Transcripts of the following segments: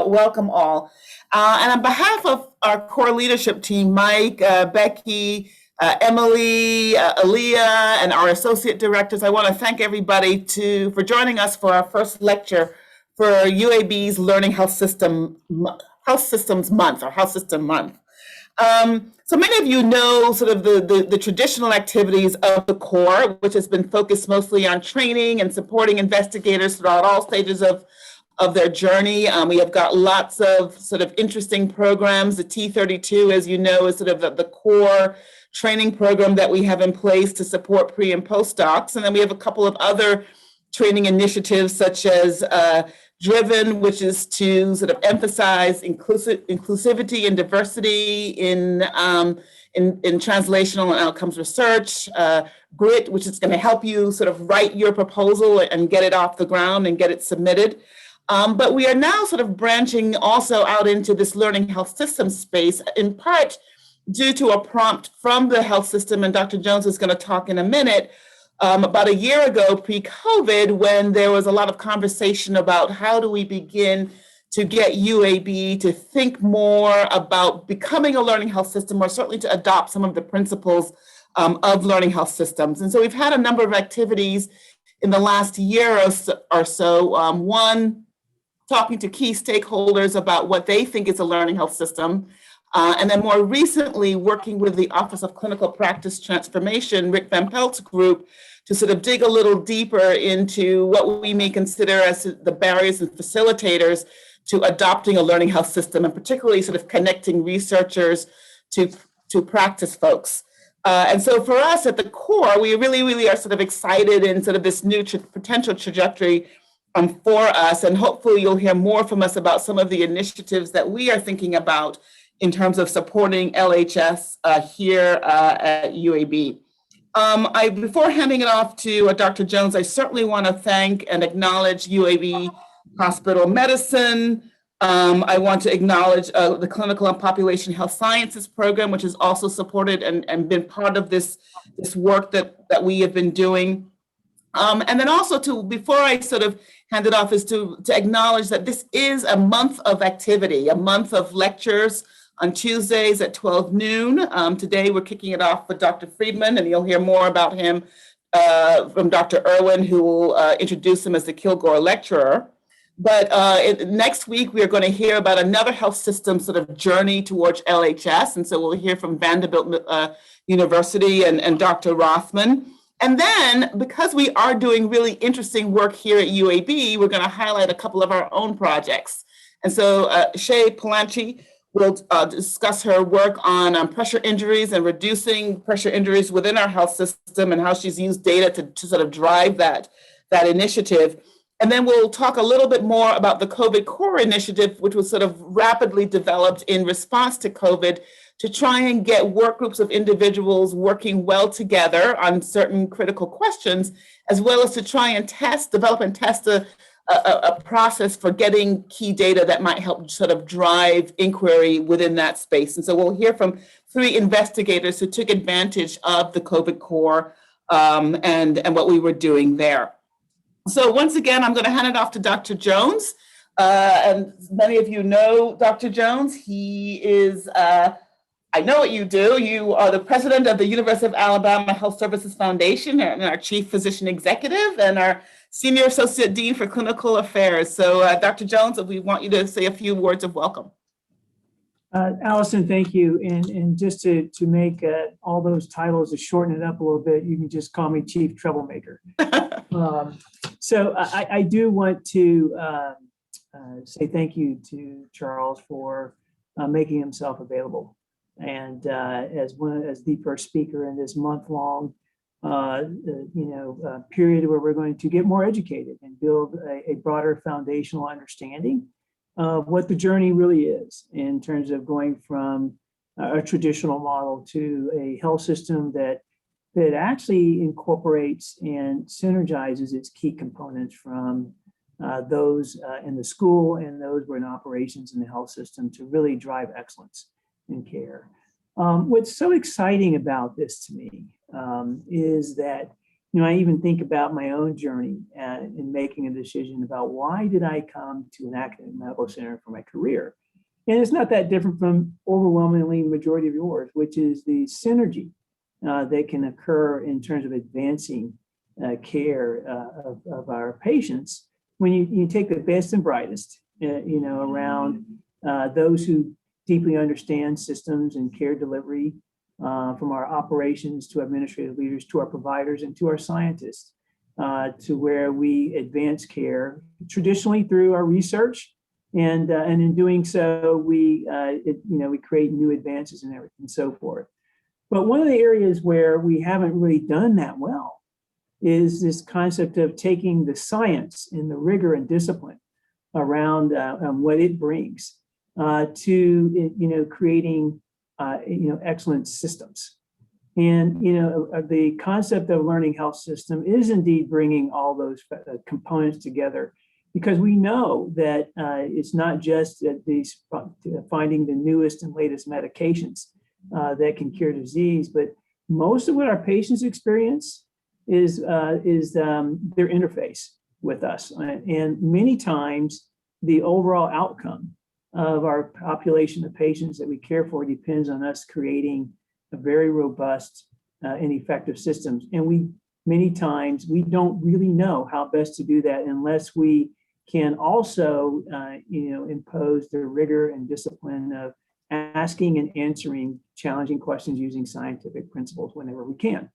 welcome all. And on behalf of our core leadership team, Mike, Becky, Emily, Aaliyah, and our associate directors, I want to thank everybody for joining us for our first lecture for UAB's Learning Health Systems Month, or Health System Month. So many of you know sort of the traditional activities of the core, which has been focused mostly on training and supporting investigators throughout all stages of their journey. We have got lots of sort of interesting programs. The T32, as you know, is sort of the core training program that we have in place to support pre and postdocs. And then we have a couple of other training initiatives such as Driven, which is to sort of emphasize inclusivity and diversity in translational and outcomes research. Grit, which is going to help you sort of write your proposal and get it off the ground and get it submitted. But we are now sort of branching also out into this learning health system space, in part due to a prompt from the health system, and Dr. Jones is going to talk in a minute, about a year ago, pre-COVID, when there was a lot of conversation about how do we begin to get UAB to think more about becoming a learning health system, or certainly to adopt some of the principles of learning health systems. And so we've had a number of activities in the last year or so. One, talking to key stakeholders about what they think is a learning health system. And then more recently, working with the Office of Clinical Practice Transformation, Rick Van Pelt's group, to sort of dig a little deeper into what we may consider as the barriers and facilitators to adopting a learning health system, and particularly sort of connecting researchers to practice folks. And so for us at the core, we really are sort of excited in sort of this new potential trajectory for us. And hopefully you'll hear more from us about some of the initiatives that we are thinking about in terms of supporting LHS here at UAB. Before handing it off to Dr. Jones, I certainly want to thank and acknowledge UAB Hospital Medicine. I want to acknowledge the Clinical and Population Health Sciences program, which has also supported and been part of this work that we have been doing. And then also before I sort of hand it off, is to acknowledge that this is a month of activity, a month of lectures on Tuesdays at 12 noon. Today, we're kicking it off with Dr. Friedman, and you'll hear more about him from Dr. Irwin, who will introduce him as the Kilgore lecturer. But next week, we are going to hear about another health system sort of journey towards LHS. And so we'll hear from Vanderbilt University and Dr. Rothman. And then, because we are doing really interesting work here at UAB, we're going to highlight a couple of our own projects. And so Shay Palanchi will discuss her work on pressure injuries and reducing pressure injuries within our health system, and how she's used data to sort of drive that initiative. And then we'll talk a little bit more about the COVID Core Initiative, which was sort of rapidly developed in response to COVID to try and get work groups of individuals working well together on certain critical questions, as well as to try and develop and test a process for getting key data that might help sort of drive inquiry within that space. And so we'll hear from 3 investigators who took advantage of the COVID Core and what we were doing there. So once again, I'm going to hand it off to Dr. Jones. And many of you know Dr. Jones. He is, I know what you do. You are the president of the University of Alabama Health Services Foundation, and our chief physician executive, and our senior associate dean for clinical affairs. So Dr. Jones, we want you to say a few words of welcome. Allison, thank you. And just to make all those titles, to shorten it up a little bit, you can just call me Chief Troublemaker. So I do want to say thank you to Charles for making himself available. And as the first speaker in this month-long period where we're going to get more educated and build a broader foundational understanding of what the journey really is in terms of going from a traditional model to a health system that actually incorporates and synergizes its key components from those in the school and those who are in operations in the health system to really drive excellence in care. What's so exciting about this to me is that I even think about my own journey in making a decision about why did I come to an academic medical center for my career. And it's not that different from overwhelmingly majority of yours, which is the synergy that can occur in terms of advancing care of our patients when you take the best and brightest, around those who deeply understand systems and care delivery, from our operations to administrative leaders, to our providers, and to our scientists, to where we advance care traditionally through our research, and in doing so, we create new advances and everything and so forth. But one of the areas where we haven't really done that well is this concept of taking the science and the rigor and discipline around what it brings to creating excellent systems. And the concept of learning health system is indeed bringing all those components together, because we know that it's not just these finding the newest and latest medications that can cure disease, but most of what our patients experience is their interface with us, and many times the overall outcome of our population of patients that we care for depends on us creating a very robust and effective systems. And many times we don't really know how best to do that unless we can also, impose the rigor and discipline of asking and answering challenging questions using scientific principles whenever we can.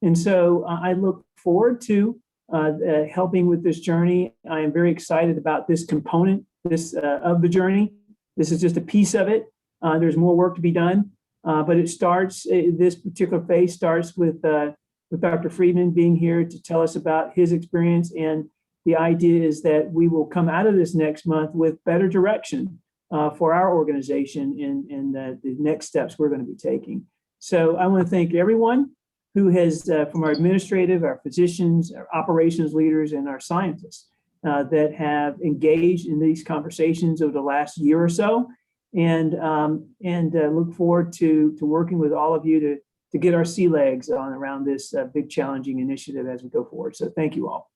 And so I look forward to helping with this journey. I am very excited about this component of the journey. This is just a piece of it. There's more work to be done, but it starts. This particular phase starts with Dr. Friedman being here to tell us about his experience, and the idea is that we will come out of this next month with better direction for our organization and the next steps we're going to be taking. So I want to thank everyone who has, from our administrative, our physicians, our operations leaders, and our scientists that have engaged in these conversations over the last year or so, and look forward to working with all of you to get our sea legs on around this big challenging initiative as we go forward. So thank you all.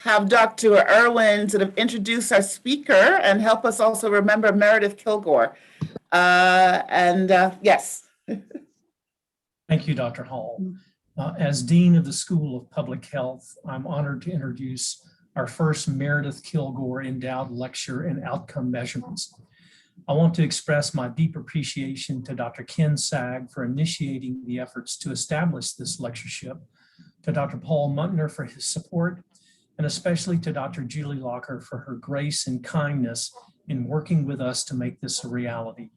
Have Dr. Irwin sort of introduce our speaker and help us also remember Meredith Kilgore. Yes. Thank you, Dr. Hall. As Dean of the School of Public Health, I'm honored to introduce our first Meredith Kilgore Endowed Lecture in Outcome Measurements. I want to express my deep appreciation to Dr. Ken Sag for initiating the efforts to establish this lectureship, to Dr. Paul Muntner for his support, and especially to Dr. Julie Locker for her grace and kindness in working with us to make this a reality.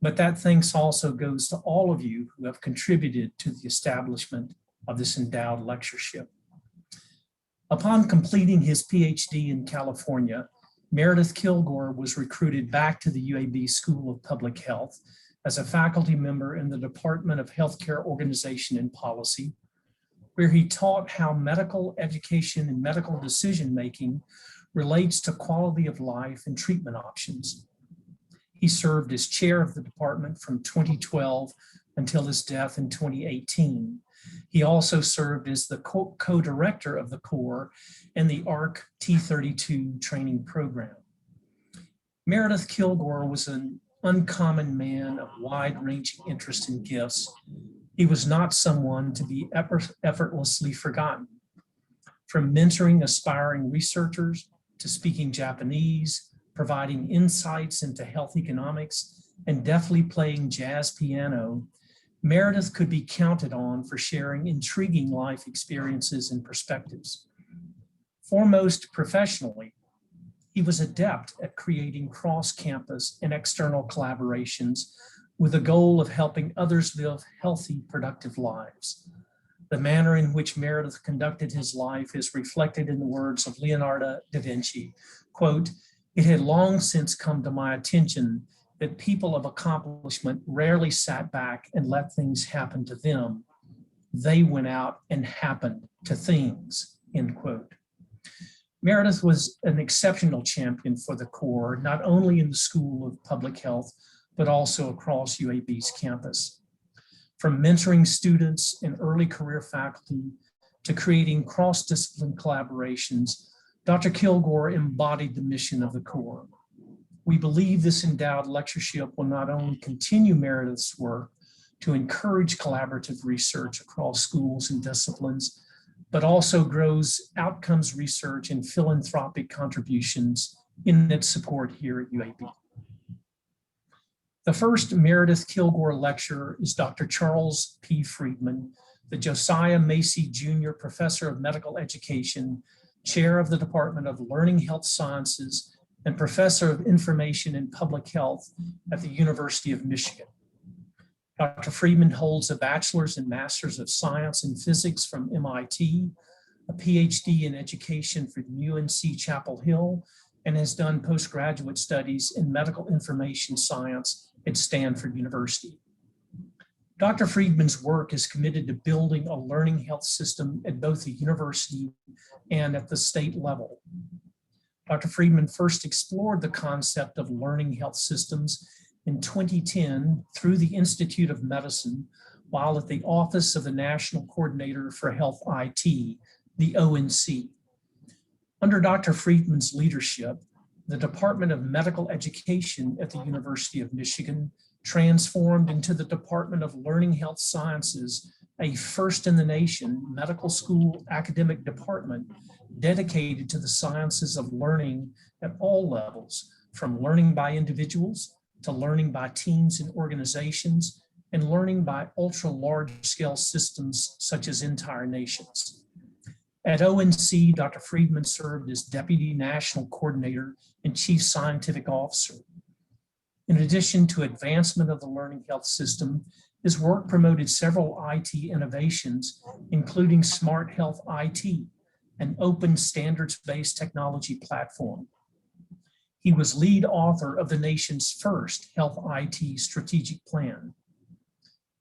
But that thanks also goes to all of you who have contributed to the establishment of this endowed lectureship. Upon completing his PhD in California, Meredith Kilgore was recruited back to the UAB School of Public Health as a faculty member in the Department of Healthcare Organization and Policy, where he taught how medical education and medical decision-making relates to quality of life and treatment options. He served as chair of the department from 2012 until his death in 2018. He also served as the co-director of the core in the ARC T32 training program. Meredith Kilgore was an uncommon man of wide-ranging interests and gifts. He was not someone to be effortlessly forgotten. From mentoring aspiring researchers to speaking Japanese, providing insights into health economics, and deftly playing jazz piano, Meredith could be counted on for sharing intriguing life experiences and perspectives. Foremost professionally, he was adept at creating cross-campus and external collaborations with the goal of helping others live healthy, productive lives. The manner in which Meredith conducted his life is reflected in the words of Leonardo da Vinci, quote, "It had long since come to my attention that people of accomplishment rarely sat back and let things happen to them. They went out and happened to things," end quote. Meredith was an exceptional champion for the core, not only in the School of Public Health, but also across UAB's campus. From mentoring students and early career faculty to creating cross-discipline collaborations, Dr. Kilgore embodied the mission of the Corps. We believe this endowed lectureship will not only continue Meredith's work to encourage collaborative research across schools and disciplines, but also grows outcomes research and philanthropic contributions in its support here at UAB. The first Meredith Kilgore lecturer is Dr. Charles P. Friedman, the Josiah Macy Jr. Professor of Medical Education, Chair of the Department of Learning Health Sciences, and Professor of Information and Public Health at the University of Michigan. Dr. Friedman holds a bachelor's and master's of science in physics from MIT, a PhD in education from UNC Chapel Hill, and has done postgraduate studies in medical information science at Stanford University. Dr. Friedman's work is committed to building a learning health system at both the university and at the state level. Dr. Friedman first explored the concept of learning health systems in 2010 through the Institute of Medicine while at the Office of the National Coordinator for Health IT, the ONC. Under Dr. Friedman's leadership, the Department of Medical Education at the University of Michigan transformed into the Department of Learning Health Sciences, a first in the nation medical school academic department dedicated to the sciences of learning at all levels, from learning by individuals to learning by teams and organizations, and learning by ultra large scale systems such as entire nations. At ONC, Dr. Friedman served as Deputy National Coordinator and Chief Scientific Officer. In addition to advancement of the learning health system, his work promoted several IT innovations, including Smart Health IT, an open standards-based technology platform. He was lead author of the nation's first health IT strategic plan.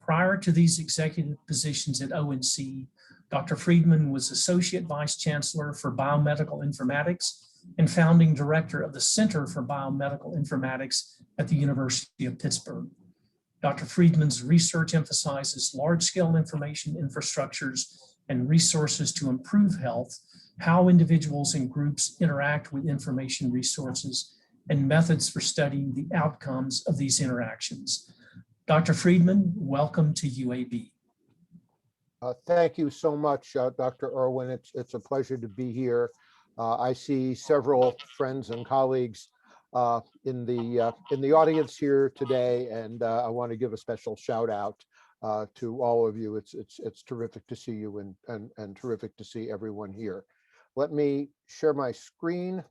Prior to these executive positions at ONC, Dr. Friedman was Associate Vice Chancellor for Biomedical Informatics and founding director of the Center for Biomedical Informatics at the University of Pittsburgh. Dr. Friedman's research emphasizes large-scale information infrastructures and resources to improve health, how individuals and groups interact with information resources, and methods for studying the outcomes of these interactions. Dr. Friedman, welcome to UAB. Thank you so much, Dr. Irwin. It's a pleasure to be here. I see several friends and colleagues in the audience here today, and I want to give a special shout out to all of you. It's terrific to see you and terrific to see everyone here. Let me share my screen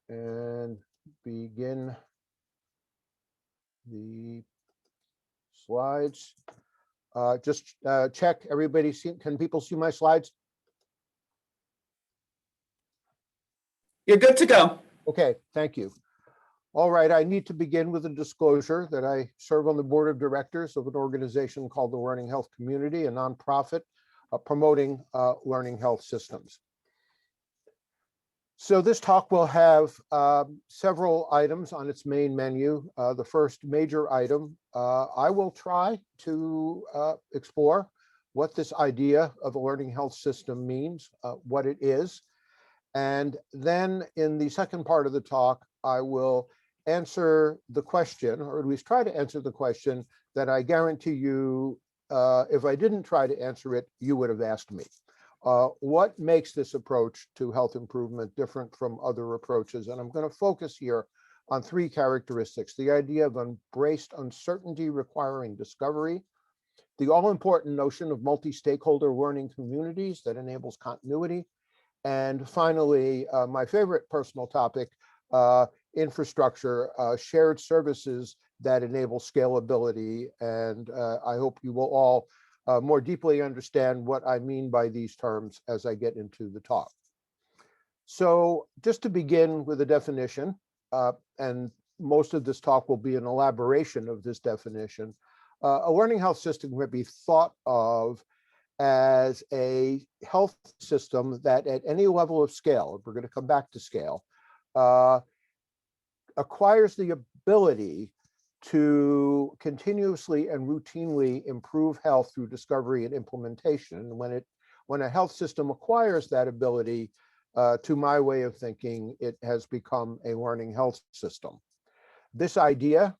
and begin the slides. Just check, everybody see, can people see my slides? You're good to go. Okay, thank you. All right, I need to begin with a disclosure that I serve on the board of directors of an organization called the Learning Health Community, a nonprofit promoting learning health systems. So this talk will have several items on its main menu. The first major item, I will try to explore what this idea of a learning health system means, what it is. And then in the second part of the talk, I will answer the question, or at least try to answer the question that I guarantee you, if I didn't try to answer it, you would have asked me. What makes this approach to health improvement different from other approaches? And I'm going to focus here on three characteristics: the idea of embraced uncertainty requiring discovery, the all-important notion of multi-stakeholder learning communities that enables continuity, and finally, my favorite personal topic, infrastructure, shared services that enable scalability. And I hope you will all more deeply understand what I mean by these terms as I get into the talk. So just to begin with a definition, and most of this talk will be an elaboration of this definition, a learning health system can be thought of as a health system that at any level of scale, we're going to come back to scale, acquires the ability to continuously and routinely improve health through discovery and implementation. And when a health system acquires that ability, to my way of thinking, it has become a learning health system. This idea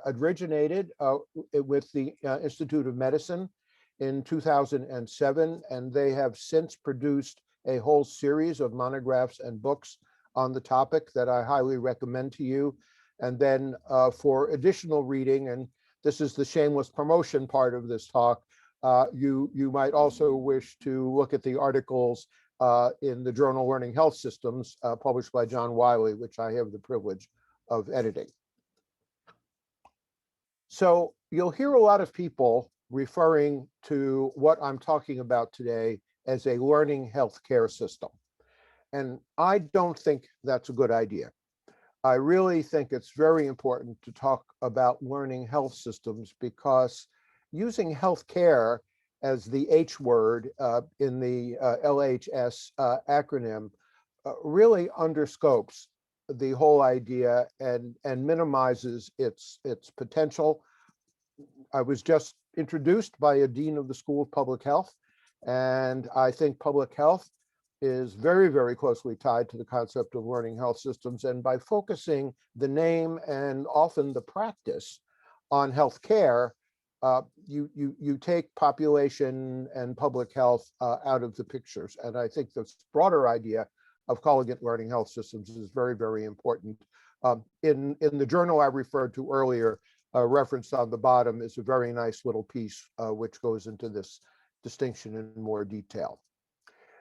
originated with the Institute of Medicine in 2007, and they have since produced a whole series of monographs and books on the topic that I highly recommend to you. And then for additional reading, and this is the shameless promotion part of this talk, you might also wish to look at the articles in the journal Learning Health Systems, published by John Wiley, which I have the privilege of editing. So you'll hear a lot of people referring to what I'm talking about today as a learning healthcare system. And I don't think that's a good idea. I really think it's very important to talk about learning health systems, because using healthcare as the H word in the LHS acronym really underscopes the whole idea and minimizes its potential. I was just introduced by a dean of the School of Public Health, and I think public health is very, very closely tied to the concept of learning health systems. And by focusing the name and often the practice on healthcare, you take population and public health out of the pictures. And I think this broader idea of calling it learning health systems is very, very important. In the journal I referred to earlier, referenced on the bottom, is a very nice little piece which goes into this distinction in more detail.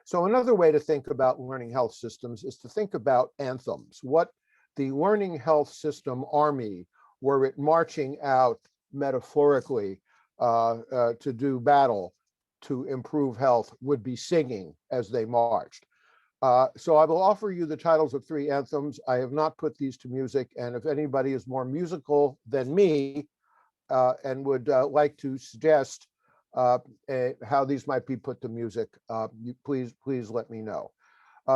So another way to think about learning health systems is to think about anthems. What the learning health system army, were it marching out metaphorically to do battle to improve health, would be singing as they marched. So I will offer you the titles of 3 anthems. I have not put these to music, and if anybody is more musical than me and would like to suggest how these might be put to music, please let me know.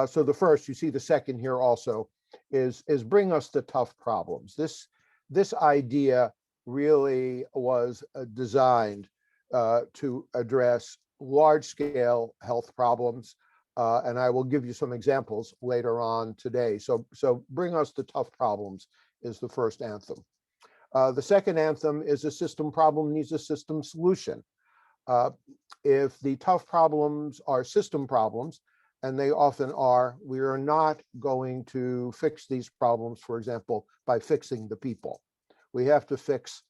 So the first, you see the second here also, is bring us the tough problems. This idea really was designed to address large-scale health problems, and I will give you some examples later on today. So bring us the tough problems is the first anthem. The second anthem is a system problem needs a system solution. If the tough problems are system problems, and they often are, we are not going to fix these problems, for example, by fixing the people. We have to fix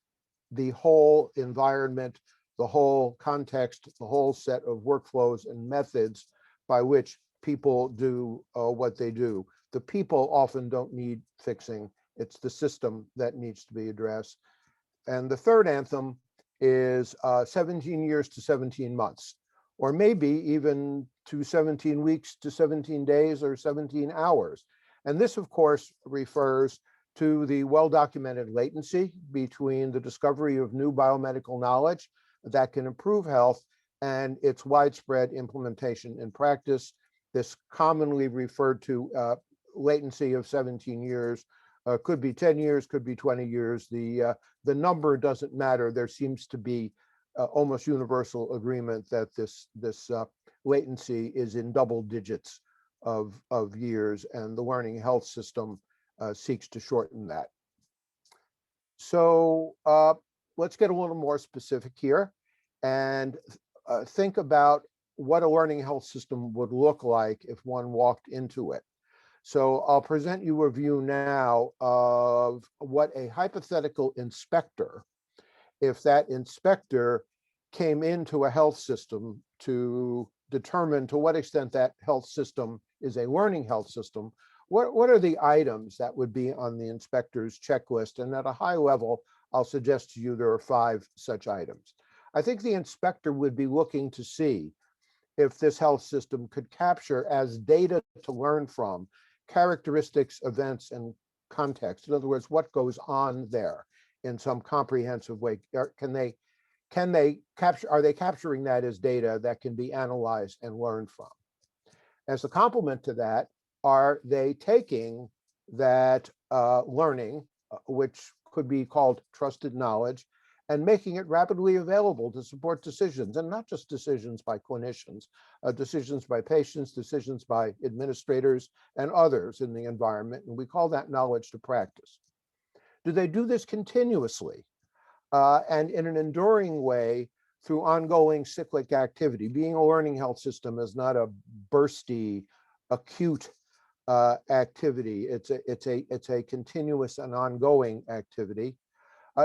the whole environment, the whole context, the whole set of workflows and methods by which people do what they do. The people often don't need fixing. It's the system that needs to be addressed. And the third anthem is 17 years to 17 months, or maybe even to 17 weeks to 17 days or 17 hours. And this, of course, refers to the well-documented latency between the discovery of new biomedical knowledge that can improve health and its widespread implementation in practice. This commonly referred to latency of 17 years could be 10 years, could be 20 years. The number doesn't matter. There seems to be almost universal agreement that this latency is in double digits of years, and the learning health system seeks to shorten that. So let's get a little more specific here and think about what a learning health system would look like if one walked into it. So I'll present you a view now of what a hypothetical inspector, if that inspector came into a health system to determine to what extent that health system is a learning health system, what are the items that would be on the inspector's checklist? And at a high level, I'll suggest to you there are 5 such items. I think the inspector would be looking to see if this health system could capture as data to learn from characteristics, events, and context. In other words, what goes on there in some comprehensive way? Are they capturing that as data that can be analyzed and learned from? As a complement to that, are they taking that learning, which could be called trusted knowledge, and making it rapidly available to support decisions, and not just decisions by clinicians, decisions by patients, decisions by administrators and others in the environment. And we call that knowledge to practice. Do they do this continuously and in an enduring way through ongoing cyclic activity? Being a learning health system is not a bursty, acute activity. It's a continuous and ongoing activity.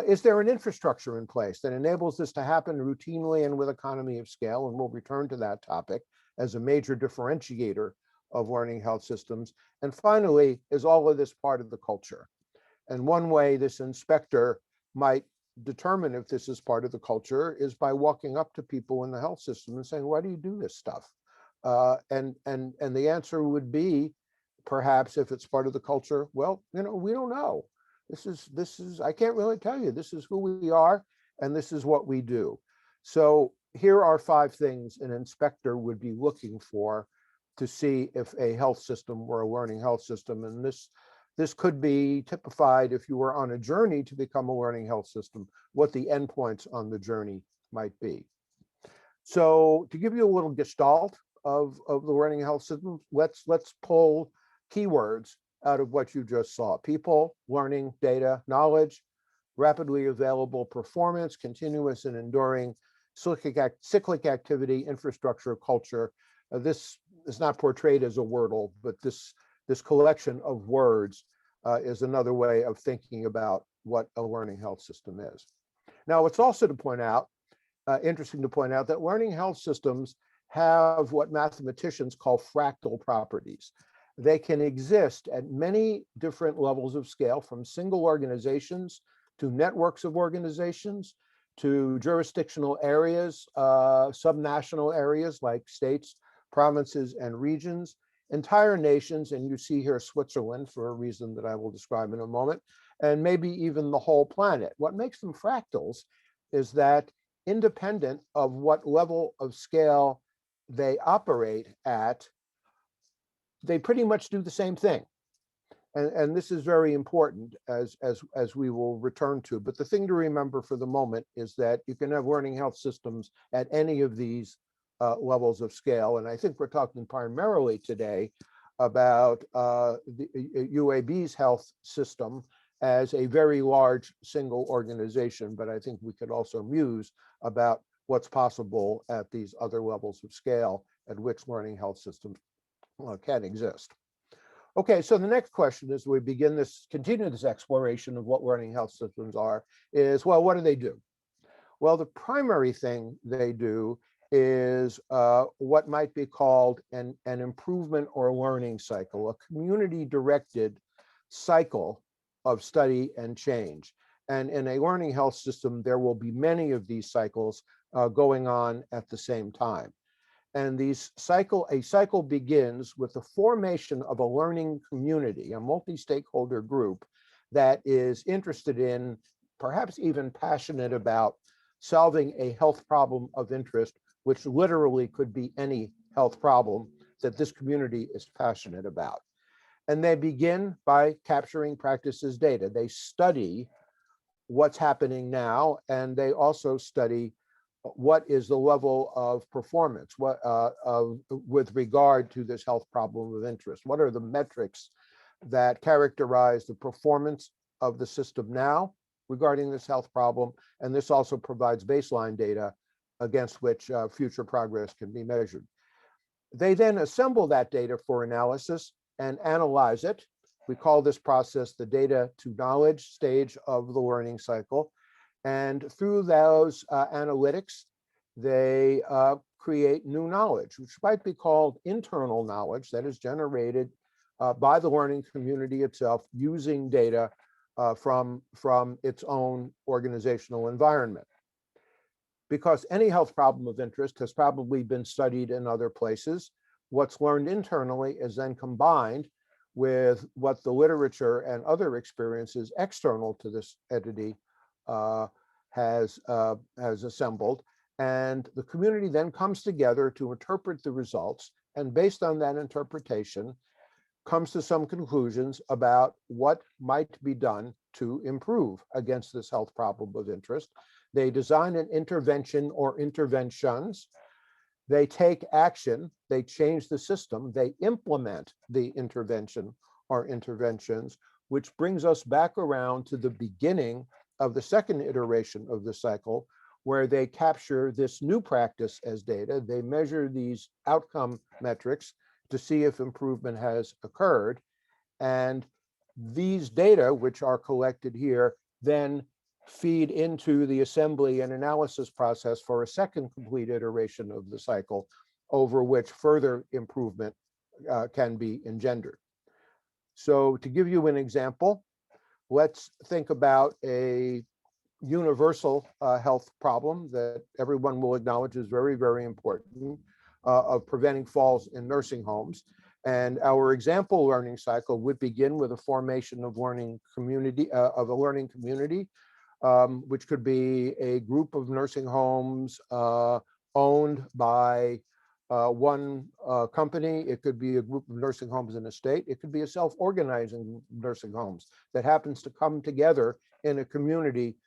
Is there an infrastructure in place that enables this to happen routinely and with economy of scale? And we'll return to that topic as a major differentiator of learning health systems. And finally, is all of this part of the culture? And one way this inspector might determine if this is part of the culture is by walking up to people in the health system and saying, why do you do this stuff? And the answer would be, perhaps if it's part of the culture, well, we don't know. This is, I can't really tell you, this is who we are, and this is what we do. So here are 5 things an inspector would be looking for to see if a health system were a learning health system. And this could be typified if you were on a journey to become a learning health system, what the endpoints on the journey might be. So to give you a little gestalt of the learning health system, let's pull keywords out of what you just saw: people, learning, data, knowledge, rapidly available performance, continuous and enduring, cyclic activity, infrastructure, culture. This is not portrayed as a wordle, but this collection of words is another way of thinking about what a learning health system is. Now, it's also to point out, interesting to point out, that learning health systems have what mathematicians call fractal properties. They can exist at many different levels of scale, from single organizations to networks of organizations to jurisdictional areas, subnational areas like states, provinces, and regions, entire nations, and you see here Switzerland for a reason that I will describe in a moment, and maybe even the whole planet. What makes them fractals is that independent of what level of scale they operate at, they pretty much do the same thing. And this is very important as we will return to. But the thing to remember for the moment is that you can have learning health systems at any of these levels of scale. And I think we're talking primarily today about the UAB's health system as a very large single organization. But I think we could also muse about what's possible at these other levels of scale at which learning health systems can exist. Okay, so the next question as we continue this exploration of what learning health systems are is, well, what do they do? Well, the primary thing they do is what might be called an improvement or learning cycle, a community-directed cycle of study and change. And in a learning health system, there will be many of these cycles going on at the same time. And a cycle begins with the formation of a learning community, a multi-stakeholder group that is interested in, perhaps even passionate about, solving a health problem of interest, which literally could be any health problem that this community is passionate about. And they begin by capturing practices data. They study what's happening now, and they also study what is the level of performance with regard to this health problem of interest. What are the metrics that characterize the performance of the system now regarding this health problem? And this also provides baseline data against which future progress can be measured. They then assemble that data for analysis and analyze it. We call this process the data to knowledge stage of the learning cycle. And through those analytics, they create new knowledge, which might be called internal knowledge, that is generated by the learning community itself using data from its own organizational environment. Because any health problem of interest has probably been studied in other places, what's learned internally is then combined with what the literature and other experiences external to this entity has assembled, and the community then comes together to interpret the results, and based on that interpretation comes to some conclusions about what might be done to improve against this health problem of interest. They design an intervention or interventions. They take action, they change the system, they implement the intervention or interventions, which brings us back around to the beginning of the second iteration of the cycle, where they capture this new practice as data. They measure these outcome metrics to see if improvement has occurred. And these data, which are collected here, then feed into the assembly and analysis process for a second complete iteration of the cycle, over which further improvement can be engendered. So to give you an example, let's think about a universal health problem that everyone will acknowledge is very, very important, of preventing falls in nursing homes. And our example learning cycle would begin with a formation of learning community, of a learning community, which could be a group of nursing homes owned by one company. It could be a group of nursing homes in a state. It could be a self-organizing nursing homes that happens to come together in a community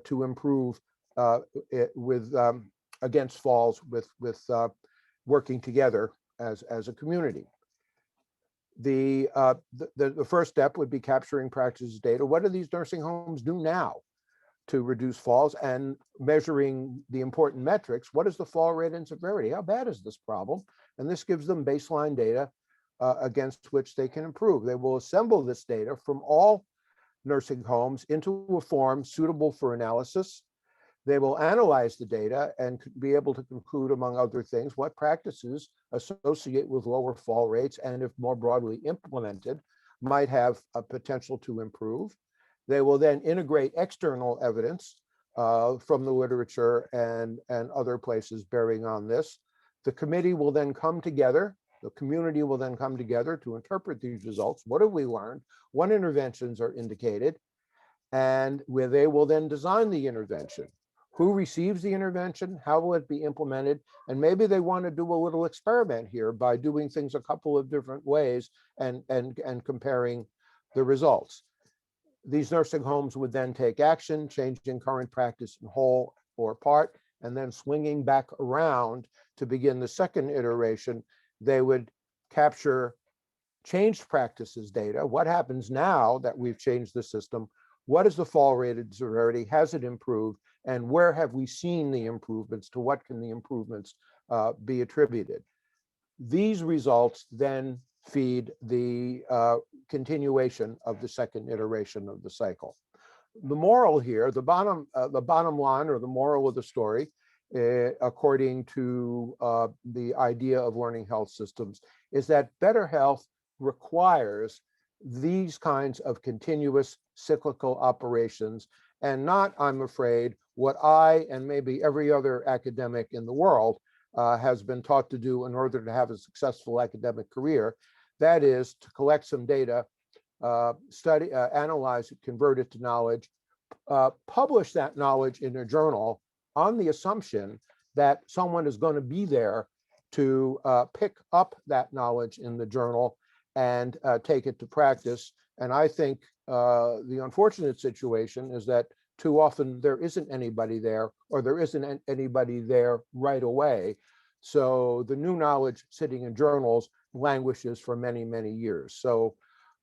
to improve with against falls with working together as a community. The first step would be capturing practice data. What do these nursing homes do now to reduce falls, and measuring the important metrics? What is the fall rate and severity? How bad is this problem? And this gives them baseline data against which they can improve. They will assemble this data from all nursing homes into a form suitable for analysis. They will analyze the data and be able to conclude, among other things, what practices associate with lower fall rates, and if more broadly implemented, might have a potential to improve. They will then integrate external evidence from the literature and other places bearing on this. The committee will then come together, the community will then come together to interpret these results. What have we learned? What interventions are indicated? And where they will then design the intervention. Who receives the intervention? How will it be implemented? And maybe they want to do a little experiment here by doing things a couple of different ways and comparing the results. These nursing homes would then take action, changing current practice in whole or part, and then swinging back around to begin the second iteration. They would capture changed practices data. What happens now that we've changed the system? What is the fall rate and severity? Has it improved? And where have we seen the improvements? To what can the improvements be attributed? These results then feed the continuation of the second iteration of the cycle. The moral here, the bottom line, or the moral of the story, according to the idea of learning health systems, is that better health requires these kinds of continuous cyclical operations, and not, I'm afraid, what I and maybe every other academic in the world has been taught to do in order to have a successful academic career. That is to collect some data, study, analyze it, convert it to knowledge, publish that knowledge in a journal on the assumption that someone is going to be there to pick up that knowledge in the journal and take it to practice. And I think the unfortunate situation is that too often there isn't anybody there, or there isn't anybody there right away. So the new knowledge sitting in journals languishes for many, many years. So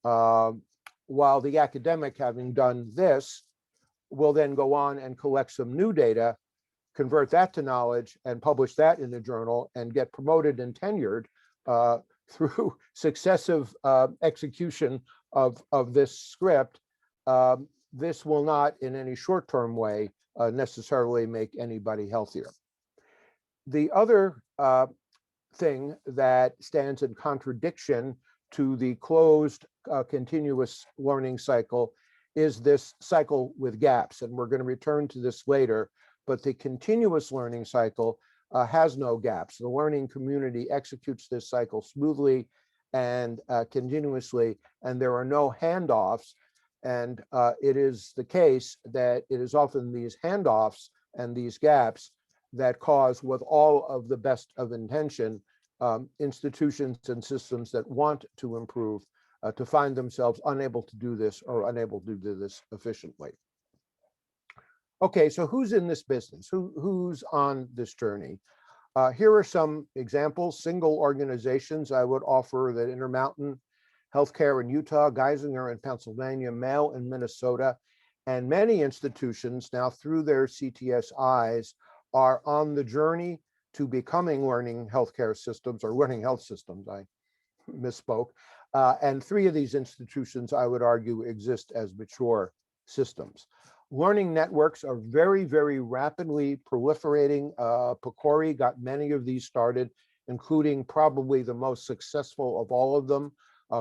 while the academic, having done this, will then go on and collect some new data, convert that to knowledge, and publish that in the journal, and get promoted and tenured through successive execution of this script, this will not in any short-term way necessarily make anybody healthier. The other thing that stands in contradiction to the closed continuous learning cycle is this cycle with gaps. And we're going to return to this later, but the continuous learning cycle has no gaps. The learning community executes this cycle smoothly and continuously, and there are no handoffs. And it is the case that it is often these handoffs and these gaps that cause, with all of the best of intention, institutions and systems that want to improve to find themselves unable to do this or unable to do this efficiently. Okay, so who's in this business? Who's on this journey? Here are some examples, single organizations I would offer: that Intermountain Healthcare in Utah, Geisinger in Pennsylvania, Mayo in Minnesota, and many institutions now through their CTSIs are on the journey to becoming learning healthcare systems, or learning health systems, I misspoke. And 3 of these institutions, I would argue, exist as mature systems. Learning networks are very, very rapidly proliferating. PCORI got many of these started, including probably the most successful of all of them,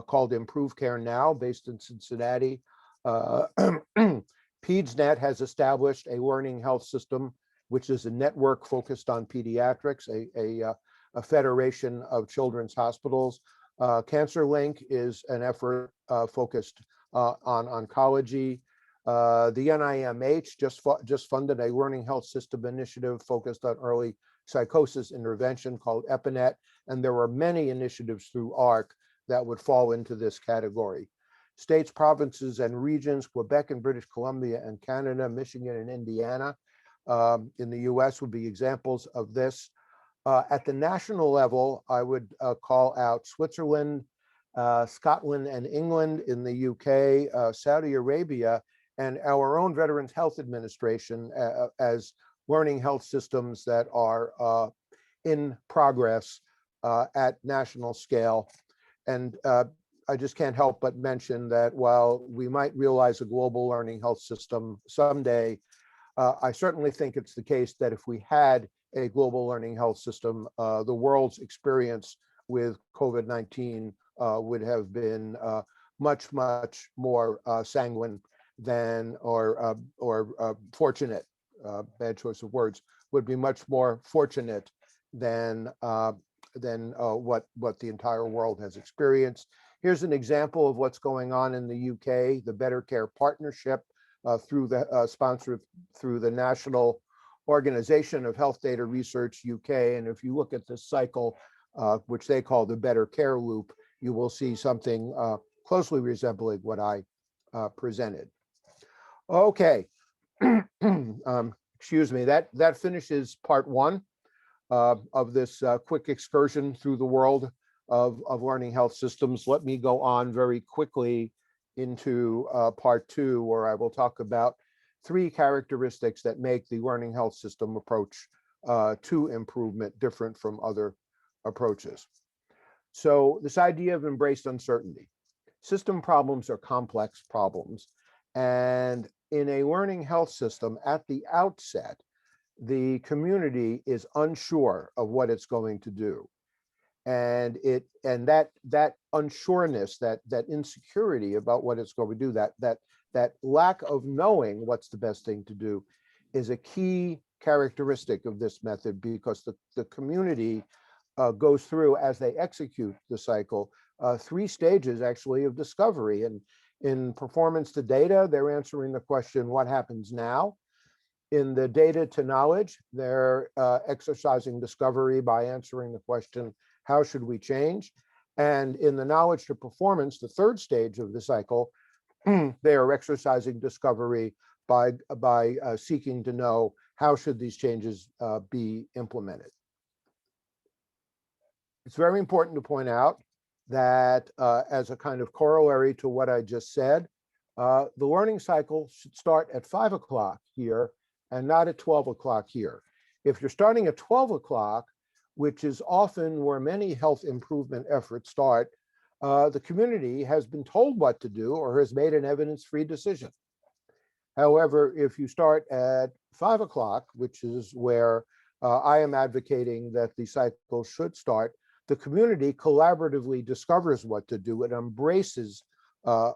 called Improve Care Now, based in Cincinnati. PedsNet has established a learning health system, which is a network focused on pediatrics, a federation of children's hospitals. CancerLink is an effort focused on oncology. The NIMH just funded a learning health system initiative focused on early psychosis intervention called EpiNet, and there are many initiatives through ARC that would fall into this category. States, provinces, and regions: Quebec and British Columbia and Canada, Michigan and Indiana in the US would be examples of this. At the national level, I would call out Switzerland, Scotland and England in the UK, Saudi Arabia, and our own Veterans Health Administration as learning health systems that are in progress at national scale. And I just can't help but mention that while we might realize a global learning health system someday, I certainly think it's the case that if we had a global learning health system, the world's experience with COVID-19 would have been much, much more sanguine than, or fortunate, bad choice of words, would be much more fortunate than what the entire world has experienced. Here's an example of what's going on in the UK, the Better Care Partnership, through the sponsored through the National Organization of Health Data Research UK. And if you look at this cycle, which they call the Better Care Loop, you will see something closely resembling what I presented. Okay, excuse me, that finishes part 1 of this quick excursion through the world of learning health systems. Let me go on very quickly into part 2, where I will talk about 3 characteristics that make the learning health system approach to improvement different from other approaches. So this idea of embraced uncertainty. System problems are complex problems, and in a learning health system, at the outset, the community is unsure of what it's going to do. And that unsureness, that insecurity about what it's going to do, that lack of knowing what's the best thing to do, is a key characteristic of this method, because the community goes through, as they execute the cycle, 3 stages actually of discovery. And in performance to data, they're answering the question, what happens now? In the data to knowledge, they're exercising discovery by answering the question, how should we change? And in the knowledge to performance, the 3rd stage of the cycle, they are exercising discovery by seeking to know, how should these changes be implemented? It's very important to point out that as a kind of corollary to what I just said, the learning cycle should start at 5 o'clock here and not at 12 o'clock here. If you're starting at 12 o'clock, which is often where many health improvement efforts start, the community has been told what to do or has made an evidence-free decision. However, if you start at 5 o'clock, which is where I am advocating that the cycle should start, the community collaboratively discovers what to do. It embraces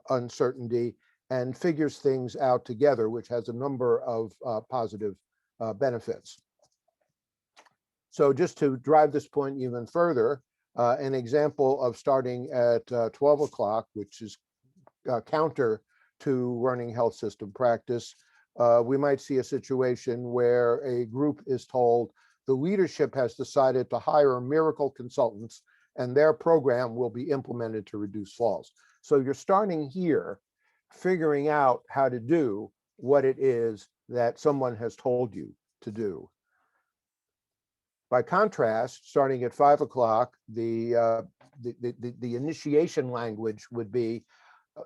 uncertainty and figures things out together, which has a number of positive benefits. So just to drive this point even further, an example of starting at 12 o'clock, which is counter to learning health system practice, we might see a situation where a group is told the leadership has decided to hire miracle consultants and their program will be implemented to reduce falls. So you're starting here, figuring out how to do what it is that someone has told you to do. By contrast, starting at 5 o'clock, the initiation language would be,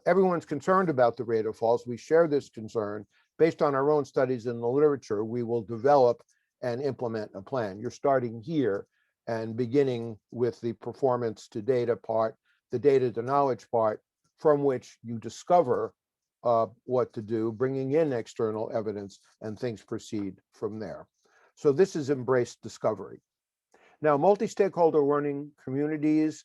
everyone's concerned about the rate of falls. We share this concern. Based on our own studies in the literature, we will develop and implement a plan. You're starting here and beginning with the performance to data part, the data to knowledge part, from which you discover what to do, bringing in external evidence, and things proceed from there. So this is embraced discovery. Now, multi-stakeholder learning communities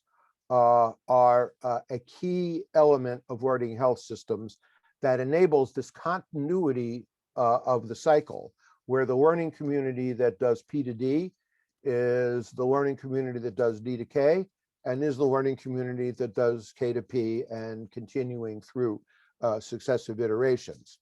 are a key element of learning health systems that enables this continuity of the cycle, where the learning community that does P to D is the learning community that does D to K, and is the learning community that does K to P, and continuing through successive iterations.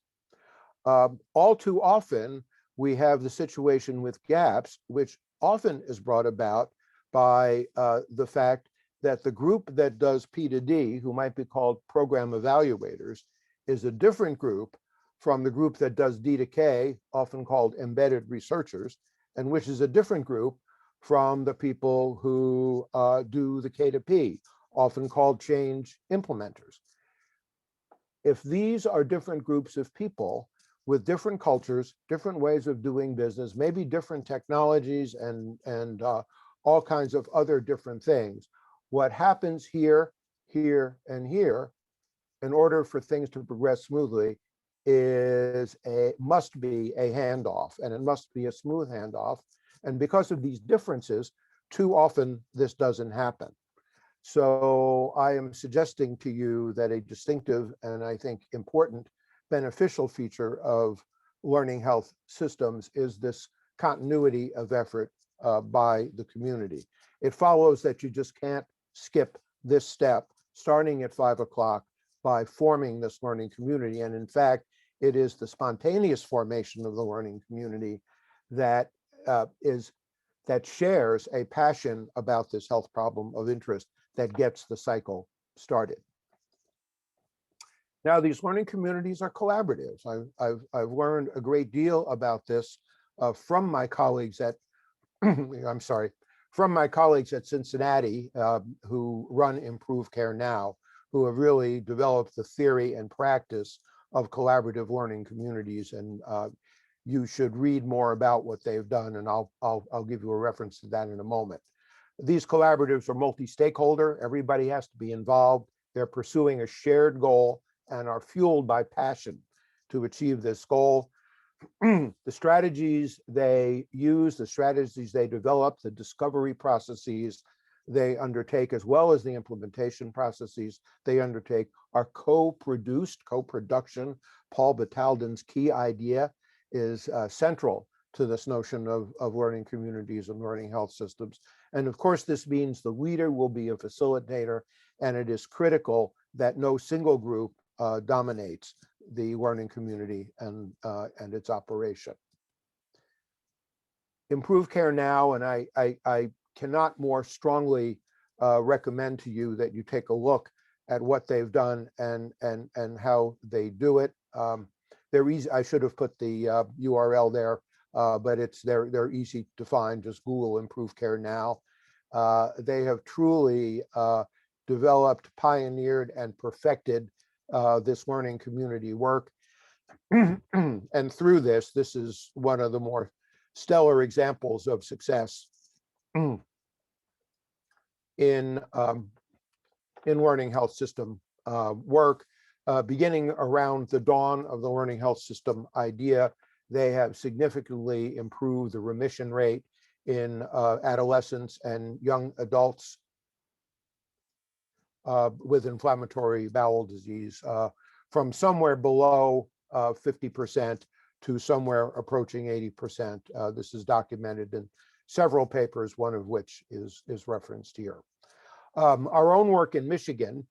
All too often, we have the situation with gaps, which often is brought about by the fact that the group that does P to D, who might be called program evaluators, is a different group from the group that does D to K, often called embedded researchers, and which is a different group from the people who do the K to P, often called change implementers. If these are different groups of people with different cultures, different ways of doing business, maybe different technologies and all kinds of other different things, what happens here, here, and here, in order for things to progress smoothly, must be a handoff, and it must be a smooth handoff. And because of these differences, too often this doesn't happen. So I am suggesting to you that a distinctive and I think important beneficial feature of learning health systems is this continuity of effort by the community. It follows that you just can't skip this step starting at 5 o'clock by forming this learning community. And in fact, it is the spontaneous formation of the learning community that shares a passion about this health problem of interest that gets the cycle started. Now, these learning communities are collaboratives. I've learned a great deal about this from my colleagues at, I'm sorry, from my colleagues at Cincinnati who run Improve Care Now, who have really developed the theory and practice of collaborative learning communities. And you should read more about what they've done, and I'll give you a reference to that in a moment. These collaboratives are multi-stakeholder. Everybody has to be involved. They're pursuing a shared goal and are fueled by passion to achieve this goal. The strategies they use, the strategies they develop, the discovery processes they undertake, as well as the implementation processes they undertake, are co-produced, co-production. Paul Batalden's key idea is central to this notion of learning communities and learning health systems. And of course, this means the leader will be a facilitator, and it is critical that no single group dominates the learning community and its operation. Improve Care Now, and I cannot more strongly recommend to you that you take a look at what they've done and how they do it. They're easy. I should have put the URL there, but they're easy to find. Just Google Improve Care Now. They have truly developed, pioneered, and perfected this learning community work. And through this is one of the more stellar examples of success in learning health system work. Beginning around the dawn of the learning health system idea, they have significantly improved the remission rate in adolescents and young adults with inflammatory bowel disease from somewhere below 50% to somewhere approaching 80%. This is documented in several papers, one of which is referenced here. Our own work in Michigan,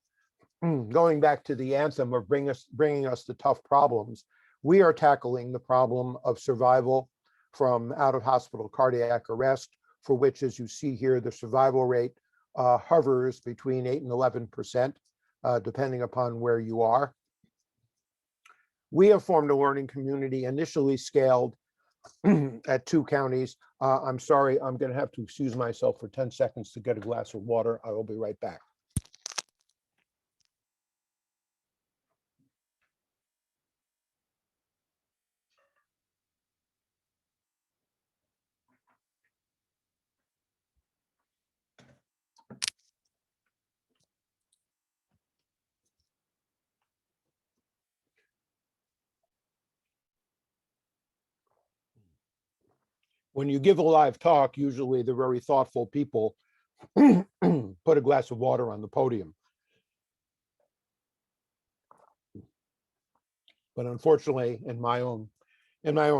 going back to the anthem of bringing us the tough problems, we are tackling the problem of survival from out-of-hospital cardiac arrest, for which, as you see here, the survival rate hovers between 8 and 11%, depending upon where you are. We have formed a learning community initially scaled at 2 counties. I'm sorry, I'm going to have to excuse myself for 10 seconds to get a glass of water. I will be right back. When you give a live talk, usually the very thoughtful people put a glass of water on the podium. But unfortunately, in my own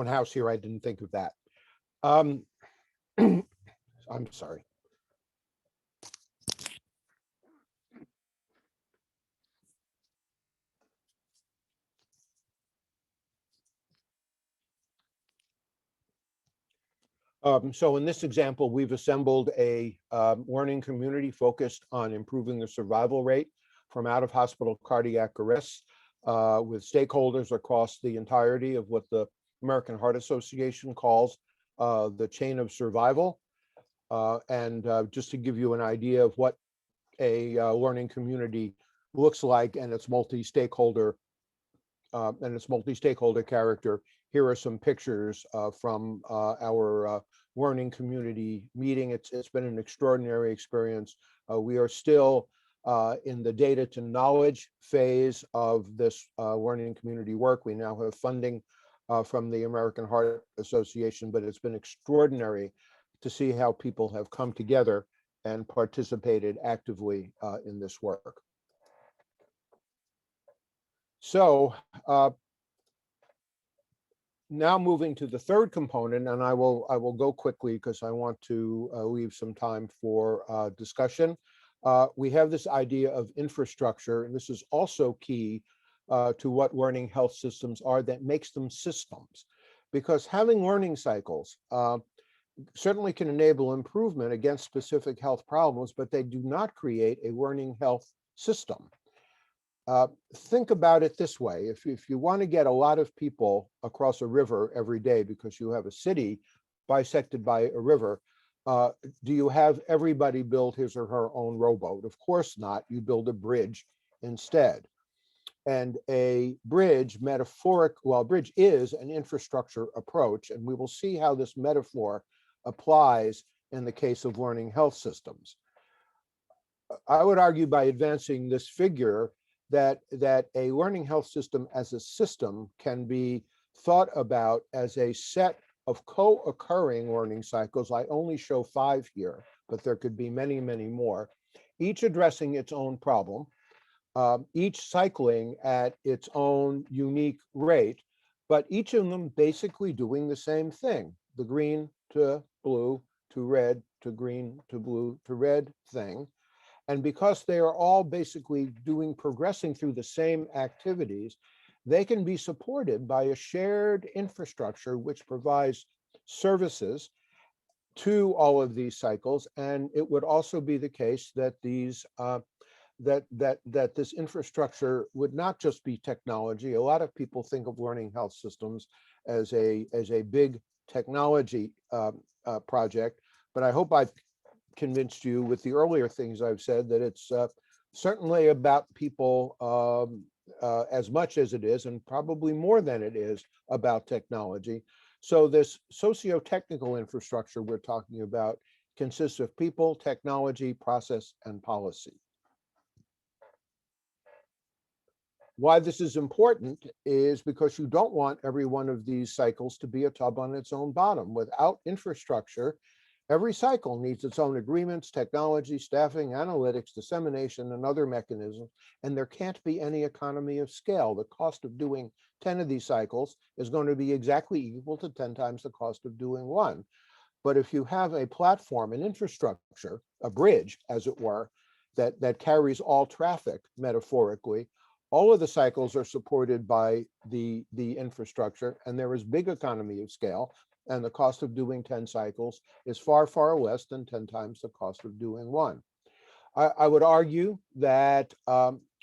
house here, I didn't think of that. I'm sorry. So in this example, we've assembled a learning community focused on improving the survival rate from out-of-hospital cardiac arrests with stakeholders across the entirety of what the American Heart Association calls the chain of survival. And just to give you an idea of what a learning community looks like and its multi-stakeholder character, here are some pictures from our learning community meeting. It's been an extraordinary experience. We are still in the data to knowledge phase of this learning community work. We now have funding from the American Heart Association, but it's been extraordinary to see how people have come together and participated actively in this work. So now moving to the third component, and I will go quickly because I want to leave some time for discussion. We have this idea of infrastructure, and this is also key to what learning health systems are, that makes them systems, because having learning cycles certainly can enable improvement against specific health problems, but they do not create a learning health system. Think about it this way. If you want to get a lot of people across a river every day because you have a city bisected by a river, do you have everybody build his or her own rowboat? Of course not. You build a bridge instead. And a bridge bridge is an infrastructure approach, and we will see how this metaphor applies in the case of learning health systems. I would argue by advancing this figure that a learning health system as a system can be thought about as a set of co-occurring learning cycles. I only show 5 here, but there could be many, many more, each addressing its own problem, each cycling at its own unique rate, but each of them basically doing the same thing, the green to blue to red to green to blue to red thing. And because they are all basically progressing through the same activities, they can be supported by a shared infrastructure which provides services to all of these cycles. And it would also be the case that these that this infrastructure would not just be technology. A lot of people think of learning health systems as a big technology project, but I hope I've convinced you with the earlier things I've said that it's certainly about people as much as it is, and probably more than it is, about technology. So this socio-technical infrastructure we're talking about consists of people, technology, process, and policy. Why this is important is because you don't want every one of these cycles to be a tub on its own bottom. Without infrastructure, every cycle needs its own agreements, technology, staffing, analytics, dissemination, and other mechanisms, and there can't be any economy of scale. The cost of doing 10 of these cycles is going to be exactly equal to 10 times the cost of doing one. But if you have a platform, an infrastructure, a bridge, as it were, that carries all traffic, metaphorically, all of the cycles are supported by the infrastructure, and there is big economy of scale, and the cost of doing 10 cycles is far, far less than 10 times the cost of doing one. I would argue that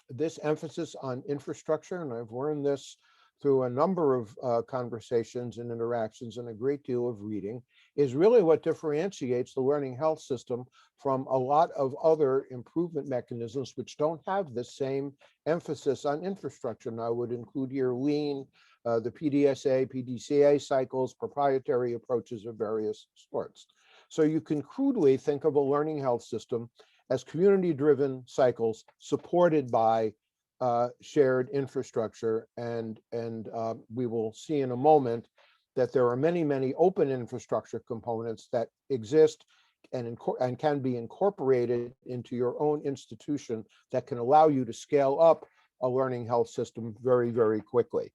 this emphasis on infrastructure, and I've learned this through a number of conversations and interactions and a great deal of reading, is really what differentiates the learning health system from a lot of other improvement mechanisms which don't have the same emphasis on infrastructure. And I would include here lean, the PDSA, PDCA cycles, proprietary approaches of various sorts. So you can crudely think of a learning health system as community-driven cycles supported by shared infrastructure, and we will see in a moment that there are many, many open infrastructure components that exist and can be incorporated into your own institution that can allow you to scale up a learning health system very, very quickly.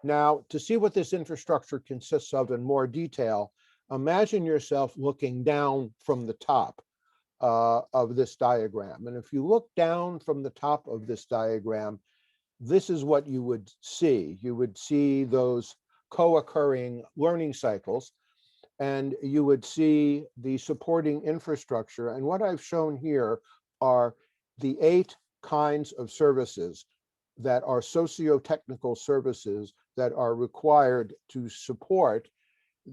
Now, to see what this infrastructure consists of in more detail, imagine yourself looking down from the top of this diagram. And if you look down from the top of this diagram, this is what you would see. You would see those co-occurring learning cycles, and you would see the supporting infrastructure. And what I've shown here are the 8 kinds of services that are socio-technical services that are required to support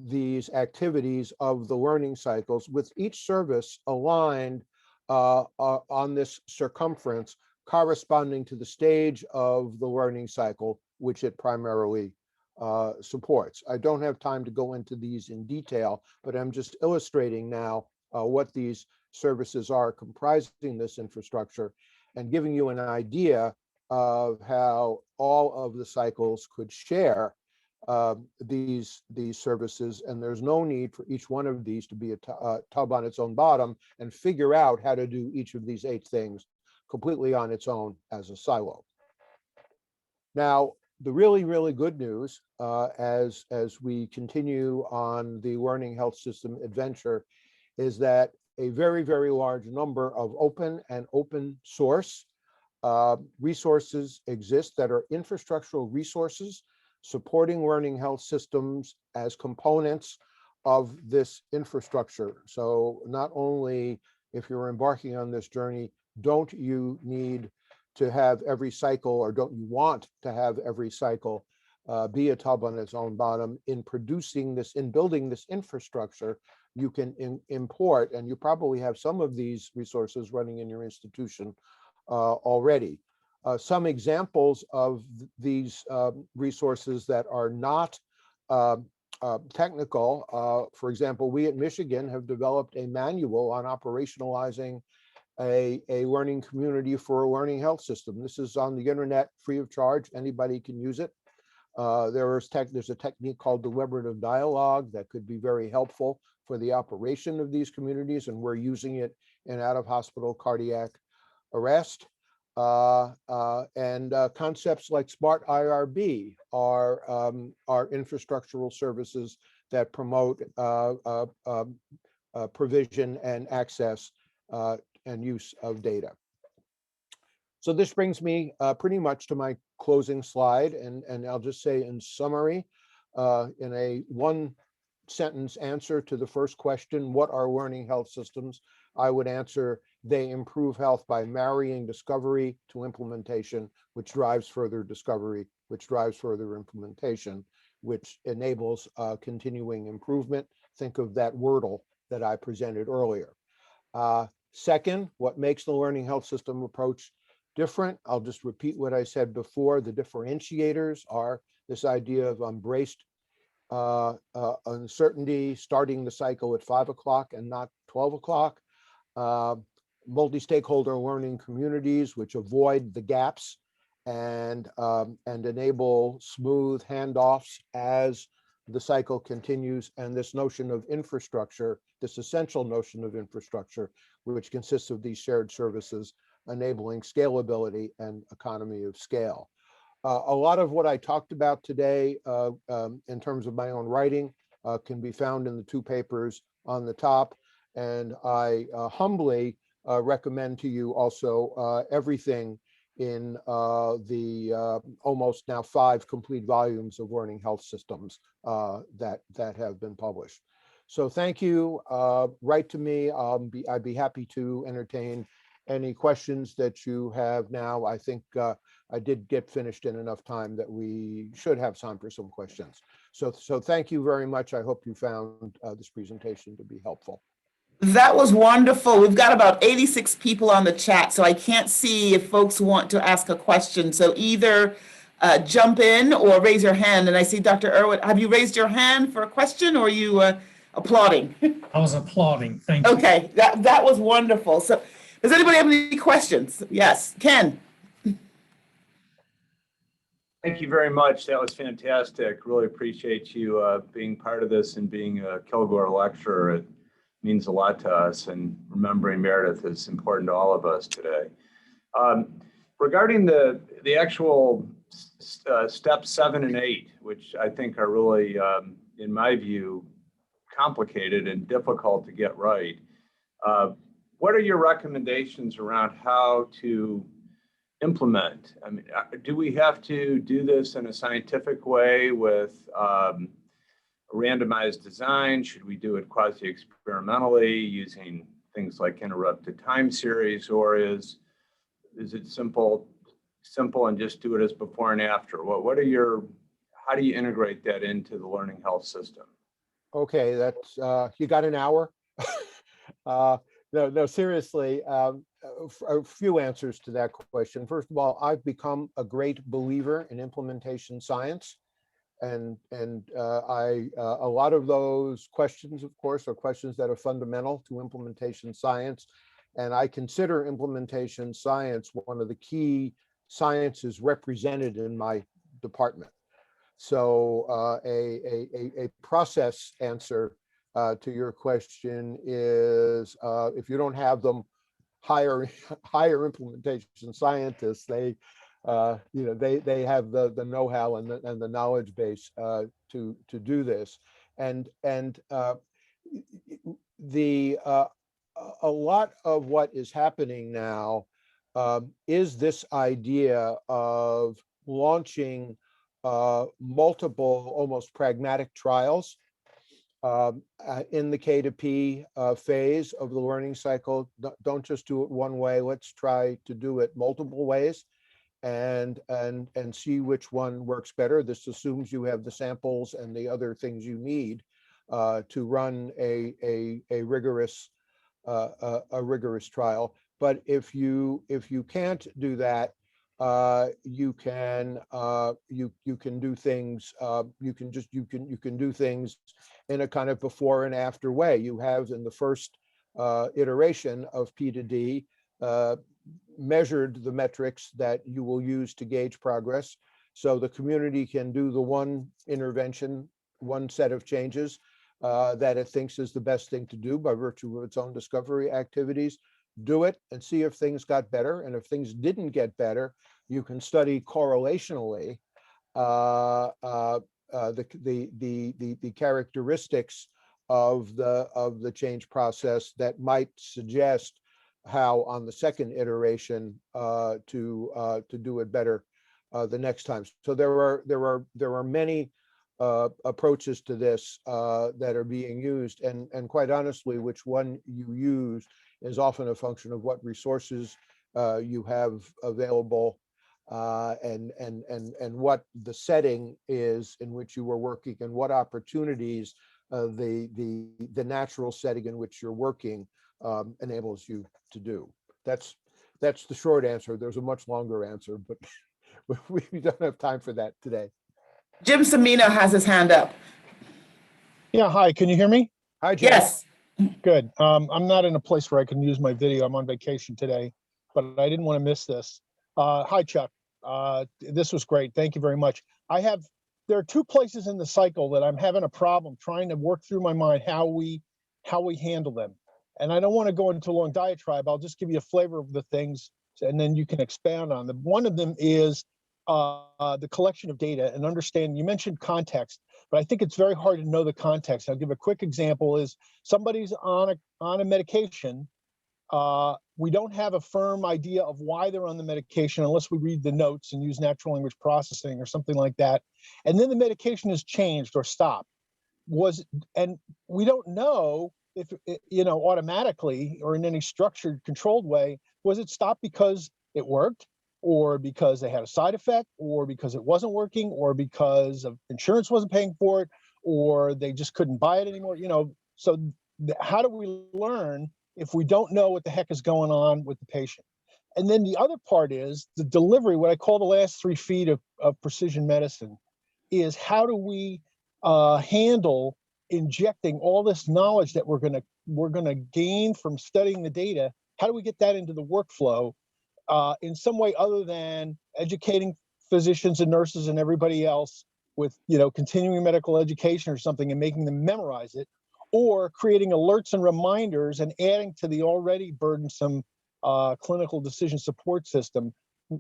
these activities of the learning cycles, with each service aligned on this circumference corresponding to the stage of the learning cycle which it primarily supports. I don't have time to go into these in detail, but I'm just illustrating now what these services are comprising this infrastructure and giving you an idea of how all of the cycles could share these services, and there's no need for each one of these to be a tub on its own bottom and figure out how to do each of these 8 things completely on its own as a silo. Now, the really, really good news as we continue on the learning health system adventure is that a very, very large number of open and open source resources exist that are infrastructural resources supporting learning health systems as components of this infrastructure. So not only, if you're embarking on this journey, don't you need to have every cycle, or don't you want to have every cycle be a tub on its own bottom. In producing this, in building this infrastructure, you can import, and you probably have some of these resources running in your institution already. Some examples of these resources that are not technical. For example, we at Michigan have developed a manual on operationalizing a learning community for a learning health system. This is on the internet, free of charge. Anybody can use it. There's a technique called deliberative dialogue that could be very helpful for the operation of these communities, and we're using it in out-of-hospital cardiac arrest. Concepts like Smart IRB are infrastructural services that promote provision and access and use of data. So this brings me pretty much to my closing slide, and I'll just say in summary, in a 1-sentence answer to the first question, what are learning health systems? I would answer, they improve health by marrying discovery to implementation, which drives further discovery, which drives further implementation, which enables continuing improvement. Think of that wordle that I presented earlier. Second, what makes the learning health system approach different? I'll just repeat what I said before. The differentiators are this idea of embraced uncertainty, starting the cycle at 5 o'clock and not 12 o'clock. Multi-stakeholder learning communities which avoid the gaps and enable smooth handoffs as the cycle continues, and this notion of infrastructure, this essential notion of infrastructure, which consists of these shared services enabling scalability and economy of scale. A lot of what I talked about today in terms of my own writing can be found in the 2 papers on the top, and I humbly recommend to you also everything in the almost now 5 complete volumes of learning health systems that have been published. So thank you. Write to me. I'd be happy to entertain any questions that you have now. I think I did get finished in enough time that we should have time for some questions. So thank you very much. I hope you found this presentation to be helpful. That was wonderful. We've got about 86 people on the chat, so I can't see if folks want to ask a question. So either jump in or raise your hand. And I see Dr. Irwin, have you raised your hand for a question, or are you applauding? I was applauding. Thank you. Okay, that was wonderful. So does anybody have any questions? Yes, Ken. Thank you very much. That was fantastic. Really appreciate you being part of this and being a Kilgore lecturer. It means a lot to us, and remembering Meredith is important to all of us today. Regarding the actual steps 7 and 8, which I think are really, in my view, complicated and difficult to get right. What are your recommendations around how to implement? I mean, do we have to do this in a scientific way with a randomized design? Should we do it quasi-experimentally using things like interrupted time series, or is it simple and just do it as before and after? How do you integrate that into the learning health system? Okay, that's you got an hour. No, seriously, a few answers to that question. First of all, I've become a great believer in implementation science, and a lot of those questions, of course, are questions that are fundamental to implementation science, and I consider implementation science one of the key sciences represented in my department. So a process answer to your question is, if you don't have them, hire implementation scientists. They have the know-how and the knowledge base to do this. And a lot of what is happening now is this idea of launching multiple, almost pragmatic trials in the K to P phase of the learning cycle. Don't just do it one way. Let's try to do it multiple ways and see which one works better. This assumes you have the samples and the other things you need to run a rigorous trial. But if you can't do that, you can do things. You can do things in a kind of before and after way. You have in the first iteration of P to D measured the metrics that you will use to gauge progress, so the community can do the one intervention, one set of changes that it thinks is the best thing to do by virtue of its own discovery activities. Do it and see if things got better. And if things didn't get better, you can study correlationally the characteristics of the change process that might suggest how on the second iteration to do it better the next time. So there are many approaches to this that are being used, and quite honestly, which one you use is often a function of what resources you have available and what the setting is in which you are working, and what opportunities the natural setting in which you're working enables you to do. That's the short answer. There's a much longer answer, but we don't have time for that today. Jim Semino has his hand up. Yeah, hi, can you hear me? Hi, Jim. Yes. Good. I'm not in a place where I can use my video. I'm on vacation today, but I didn't want to miss this. Hi, Chuck. This was great. Thank you very much. There are two places in the cycle that I'm having a problem trying to work through my mind how we handle them. And I don't want to go into a long diatribe. I'll just give you a flavor of the things, and then you can expand on them. One of them is the collection of data and understanding. You mentioned context, but I think it's very hard to know the context. I'll give a quick example. Is somebody's on a medication. We don't have a firm idea of why they're on the medication unless we read the notes and use natural language processing or something like that. And then the medication is changed or stopped. and we don't know if, automatically or in any structured, controlled way, was it stopped because it worked, or because they had a side effect, or because it wasn't working, or because of insurance wasn't paying for it, or they just couldn't buy it anymore? So how do we learn if we don't know what the heck is going on with the patient? And then the other part is the delivery, what I call the last 3 feet of precision medicine, is how do we handle injecting all this knowledge that we're gonna gain from studying the data? How do we get that into the workflow in some way other than educating physicians and nurses and everybody else with continuing medical education or something and making them memorize it, or creating alerts and reminders and adding to the already burdensome clinical decision support system?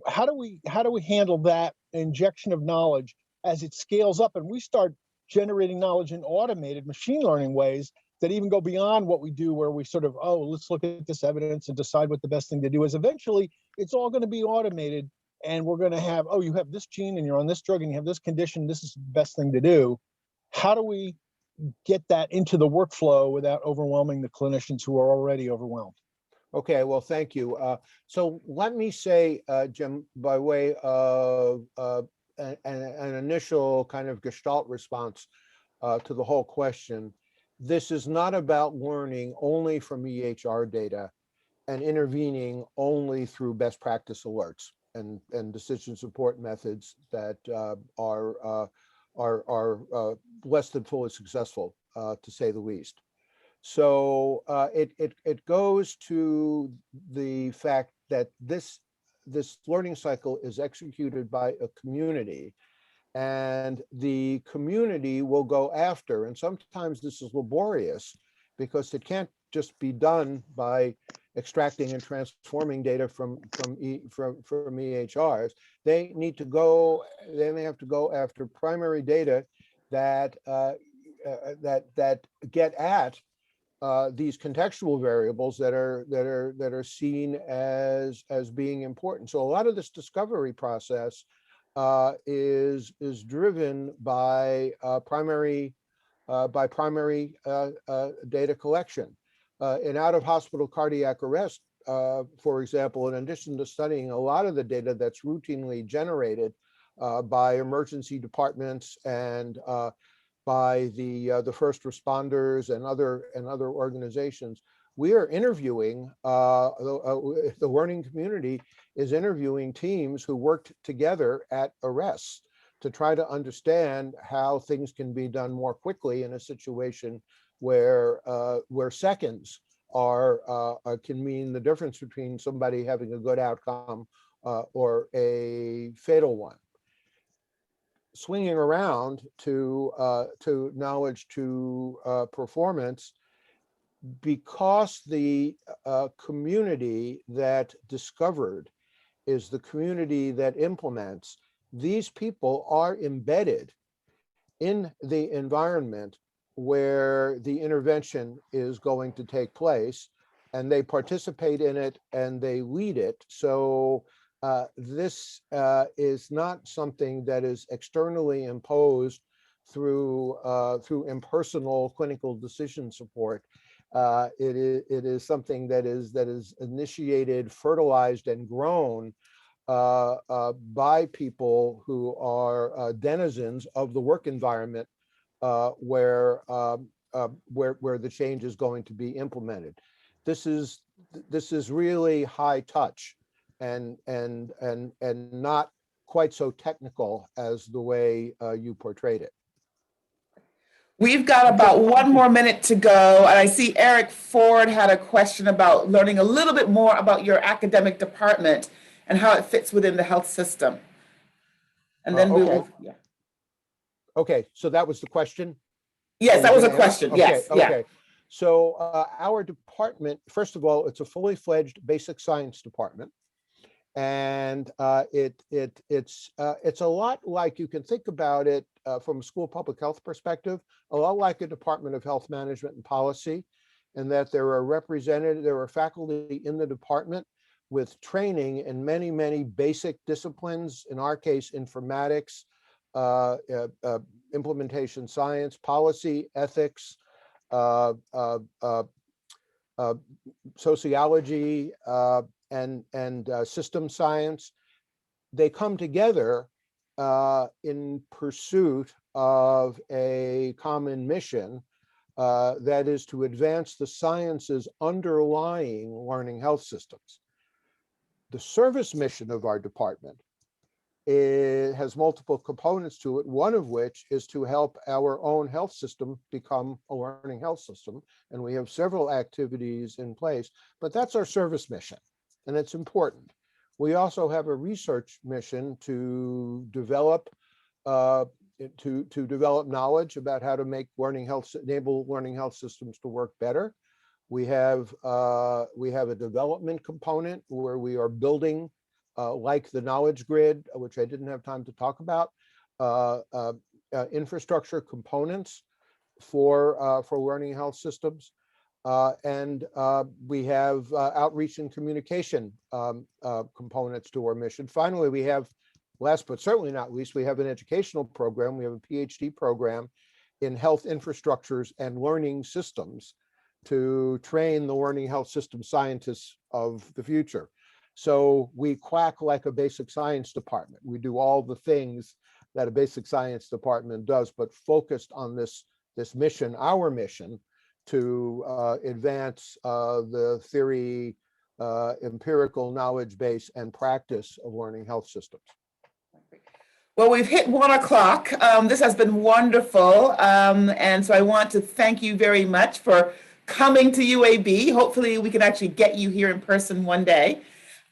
How do we handle that injection of knowledge as it scales up and we start generating knowledge in automated machine learning ways that even go beyond what we do, where we sort of, let's look at this evidence and decide what the best thing to do is? Eventually it's all going to be automated, and we're going to have, you have this gene and you're on this drug and you have this condition, this is the best thing to do. How do we get that into the workflow without overwhelming the clinicians who are already overwhelmed? Okay, well, thank you. So let me say, Jim, by way of an initial kind of gestalt response to the whole question, this is not about learning only from EHR data and intervening only through best practice alerts and decision support methods that are less than fully successful, to say the least. So it goes to the fact that this learning cycle is executed by a community, and the community will go after, and sometimes this is laborious because it can't just be done by extracting and transforming data from EHRs. They may have to go after primary data that get at these contextual variables that are seen as being important. So a lot of this discovery process is driven by primary data collection. In out-of-hospital cardiac arrest, for example, in addition to studying a lot of the data that's routinely generated by emergency departments and by the first responders and other organizations, we are interviewing, the learning community is interviewing teams who worked together at arrests to try to understand how things can be done more quickly in a situation where seconds can mean the difference between somebody having a good outcome or a fatal one. Swinging around to knowledge to performance, because the community that discovered is the community that implements, these people are embedded in the environment where the intervention is going to take place, and they participate in it and they lead it. So this is not something that is externally imposed through impersonal clinical decision support. It is something that is initiated, fertilized, and grown by people who are denizens of the work environment where the change is going to be implemented. This is really high touch and not quite so technical as the way you portrayed it. We've got about 1 more minute to go, and I see Eric Ford had a question about learning a little bit more about your academic department and how it fits within the health system. And then we will, yeah. Okay, so that was the question? Yes, that was a question. Okay, Yes, yeah. okay. So our department, first of all, it's a fully fledged basic science department. And it's a lot like, you can think about it from a school public health perspective, a lot like a Department of Health Management and Policy, in that there are faculty in the department with training in many, many basic disciplines, in our case, informatics, implementation science, policy, ethics, sociology, and system science. They come together in pursuit of a common mission, that is to advance the sciences underlying learning health systems. The service mission of our department, it has multiple components to it, one of which is to help our own health system become a learning health system. And we have several activities in place, but that's our service mission, and it's important. We also have a research mission to develop develop knowledge about how to make enable learning health systems to work better. We have a development component where we are building, like the knowledge grid, which I didn't have time to talk about, infrastructure components for learning health systems. And we have outreach and communication components to our mission. Finally, we have, last but certainly not least, we have an educational program. We have a PhD program in health infrastructures and learning systems to train the learning health system scientists of the future. So we quack like a basic science department. We do all the things that a basic science department does, but focused on this mission, our mission, to advance the theory, empirical knowledge base, and practice of learning health systems. Well, we've hit 1 o'clock. This has been wonderful. And so I want to thank you very much for coming to UAB. Hopefully we can actually get you here in person one day.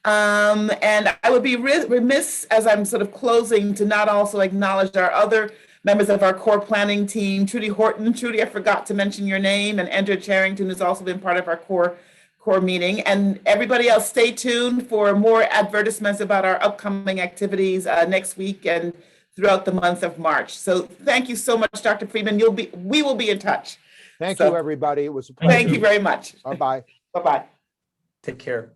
And I would be remiss, as I'm sort of closing, to not also acknowledge our other members of our core planning team, Trudy Horton. Trudy, I forgot to mention your name, and Andrew Charrington has also been part of our core meeting. And everybody else, stay tuned for more advertisements about our upcoming activities next week and throughout the month of March. So thank you so much, Dr. Friedman. We will be in touch. Thank you, everybody. It was a pleasure. Thank you very much. Bye-bye. Bye-bye. Take care.